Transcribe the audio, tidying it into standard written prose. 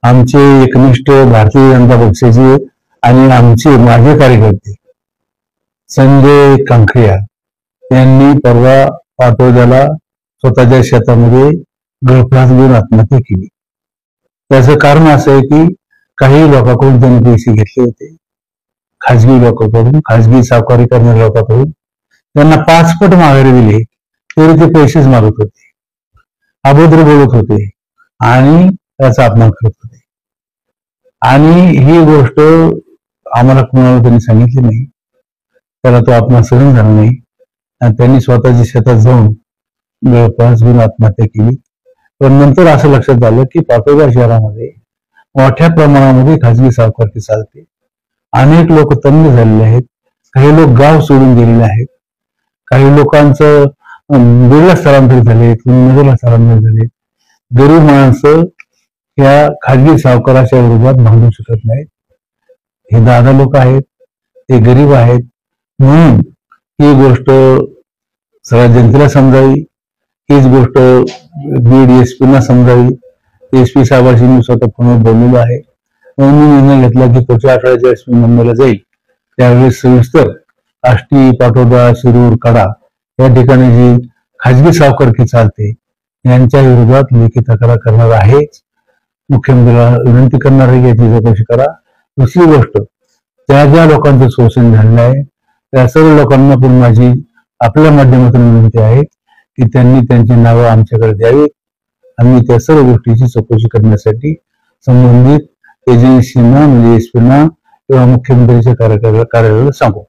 आमचे एकनिष्ठ भारतीय जनता पक्षाचे आणि आमचे माझे कार्यकर्ते संजय कंखरिया यांनी परवा पाटोद्याला स्वतःच्या शेतामध्ये गळफास घेऊन आत्महत्या केली। त्याचं कारण असं आहे की काही लोकांकडून त्यांनी पैसे घेतले होते, खाजगी लोकांकडून, खाजगी सावकारी करणाऱ्या लोकांकडून त्यांना 5 पट माघारी दिले तरी ते पैसेच मागत होते, अभद्र बोलत होते आणि त्याचा अपमान करत होते। आणि ही गोष्ट आम्हाला कुणाला त्यांनी सांगितली नाही, त्याला तो अपमान सहन झाला नाही आणि त्यांनी स्वतःच्या शेतात जाऊन गळफास घेऊन आत्महत्या केली। पण नंतर असं लक्षात आलं की पाटोदा शहरामध्ये मोठ्या प्रमाणामध्ये खाजगी सावकारकी चालते, अनेक लोक तंग झालेले आहेत, काही लोक गाव सोडून गेलेले आहेत, काही लोकांचं वेगळ्या स्थलांतरित झाले, नगरला स्थलांतरित झाले। गरीब माणसं या खाजगी सावकाराच्या विरोधात भांडू शकत नाहीत। हे दादा लोक आहेत, ते गरीब आहेत, म्हणून ही गोष्ट सगळ्या जनतेला समजावी, हीच गोष्ट बीड एसपीना समजावी। एसपी साहेबांशी मी स्वतः फोनवर बोललेलो आहे। म्हणून मी निर्णय घेतला की पुढच्या आठवड्याच्या एसपी मुंबईला जाईल, त्यावेळेस सविस्तर आष्टी, पाटोदा, शिरूर, कडा या ठिकाणी जी खाजगी सावकारकी चालते यांच्या विरोधात लेखी तक्रार करणार आहेच। मुख्यमंत्र्याला विनंती करणार आहे की याची चौकशी करा। दुसरी गोष्ट, त्या ज्या लोकांचं शोषण झालेलं आहे त्या सर्व लोकांना पण माझी आपल्या माध्यमातून विनंती आहे की त्यांनी त्यांची नावं आमच्याकडे द्यावीत। आम्ही त्या सर्व गोष्टीची चौकशी करण्यासाठी संबंधित एजन्सीना म्हणजे एसपीना किंवा मुख्यमंत्र्यांच्या कार्यालयाला सांगू।